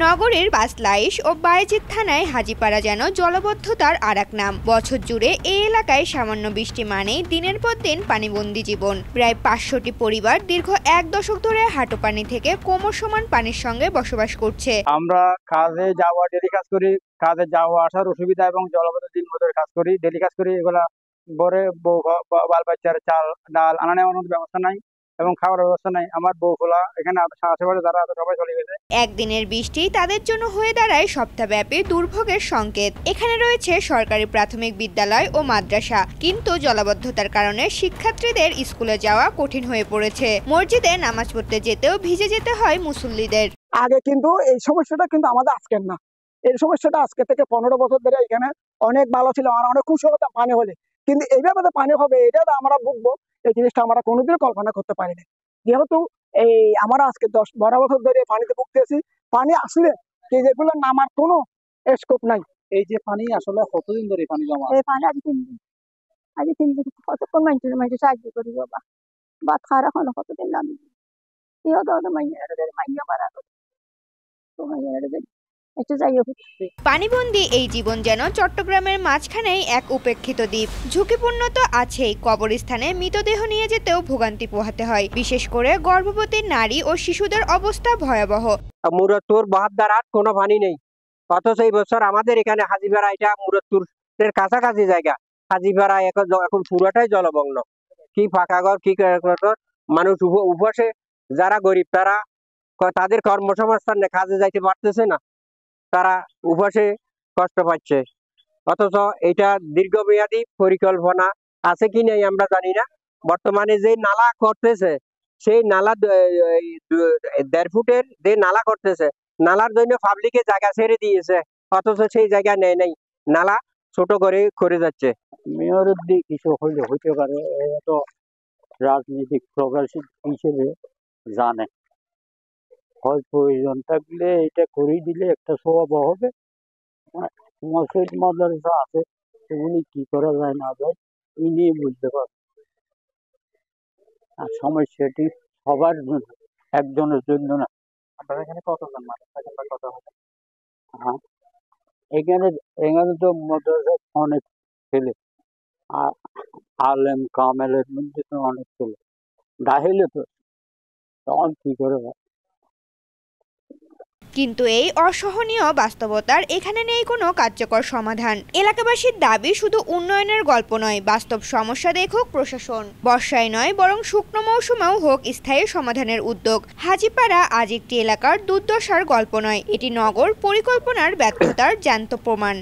নগরীর বাসলাইশ ও বায়েজিদ থানায় হাজীপাড়া যেন জলাবদ্ধতার আরেক নাম। বছর জুড়ে এই এলাকায় সামান্য বৃষ্টি মানেই দিনের পর দিন পানিবন্দী জীবন। প্রায় ৫০০টি পরিবার দীর্ঘ ১ দশক ধরে হাঁটু পানি থেকে কোমর সমান পানির সঙ্গে বসবাস করছে। আমরা কাজে যাওয়া ডেলি কাজ করি, কাজে যাওয়া আসার অসুবিধা এবং জলাবদ্ধ দিন মজুরি কাজ করি, ডেলি কাজ করি। এগুলা বরে বউ বাল বাচ্চার চাল ডাল আনা নেওয়ার মতো ব্যবস্থা নাই এবং খাওয়ার ব্যবস্থা নাই। আমার বউ খোলা এখানে আশেপাশে যারা আছে সবাই চলে গেছে। একদিনের বৃষ্টি তাদের জন্য হয়ে দাঁড়ায় সপ্তাহব্যাপী দুর্ভোগের সংকেত। এখানে রয়েছে সরকারি প্রাথমিক বিদ্যালয় ও মাদ্রাসা, কিন্তু জলাবদ্ধতার কারণে শিক্ষার্থীদের স্কুলে যাওয়া কঠিন হয়ে পড়েছে। মসজিদে নামাজ পড়তে যেতেও ভিজে যেতে হয় মুসল্লিদের। আগে কিন্তু এই সমস্যাটা কিন্তু আমাদের আজকের না, এই সমস্যাটা আজকে থেকে ১৫ বছর ধরে এখানে অনেক ভালো ছিল, আমরা অনেক খুশি হতাম পানি হলে। কিন্তু এইভাবে পানি হবে এটা আমরা ভুগবো, এই জিনিসটা আমরা কোনোদিন কল্পনা করতে পারিনি। যেহেতু এই আমরা আজকে ১০-১২ বছর ধরে পানিতে ভুগতেছি, পানি আসলে যেগুলো নামার কোনো স্কোপ নাই। এই যে পানি আসলে কতদিন ধরে পানি জমা? এই পানি আজ ৩ দিন, আজ ৩ দিন কতক্ষণ মানুষের সাহায্য করি বাবা, ভাত খাওয়ার এখন কতদিন নামি পানিবন্দী এই জীবন যেন চট্টগ্রামের মাঝখানেই এক উপেক্ষিত দ্বীপ। ঝুঁকিপূর্ণ তো আছেই, কবরস্থানে মৃতদেহ নিয়ে যেতেও ভোগান্তি পোহাতে হয়। বিশেষ করে গর্ভবতী নারী ও শিশুদের অবস্থা ভয়াবহ। মুরাদপুর বহাদ্দারাত কোনো পানি নেই, অথচ এই বছর আমাদের এখানে হাজীপাড়া, এটা মুরাদপুরের কাছাকাছি জায়গা, হাজীপাড়া এখন পুরোটাই জলমগ্ন। কি ফাঁকা ঘর, কি মানুষ উপসে যারা গরিব তারা তাদের কর্মসংস্থান কাজে যাইতে পারতেছে না, তারা উপসে কষ্ট পাচ্ছে। অথচ এটা দীর্ঘমেয়াদী পরিকল্পনা আছে কি নেই আমরা জানি না। বর্তমানে যে নালা করতেছে, সেই নালা ১.৫ ফুটের যে নালা করতেছে, নালার জন্য পাবলিকে জায়গা ছেড়ে দিয়েছে, অথচ সেই জায়গা নেই নাই, নালা ছোট করে যাচ্ছে। মেয়রের দিক কিছু হইতে পারে, তো রাজনৈতিক প্রকাশিত হিসেবে জানে, হয় প্রয়োজন থাকলে এটা করে দিলে একটা স্বভাব হবে। মসজিদ মাদ্রাসা আছে, সেগুলি কি করা যায় না যায় এই নিয়ে বুঝতে পারবে। আর সমস্যাটি সবার জন্য, একজনের জন্য না। আপনার এখানে কতজন মানুষ থাকেন বা কত হবে? হ্যাঁ, এখানে তো মাদ্রাসা অনেক ছেলে, আর আলেম কামেলের মধ্যে তো অনেক ছেলে, দাহিলে তো তখন কি করে হয়। কিন্তু এই অসহনীয় বাস্তবতার এখানে নেই কোনো কার্যকর সমাধান। এলাকাবাসীর দাবি শুধু উন্নয়নের গল্প নয়, বাস্তব সমস্যা দেখুক প্রশাসন। বর্ষায় নয় বরং শুকনো মৌসুমেও হোক স্থায়ী সমাধানের উদ্যোগ। হাজীপাড়া আজ একটি এলাকার দুর্দশার গল্প নয়, এটি নগর পরিকল্পনার ব্যর্থতার জ্যান্ত প্রমাণ।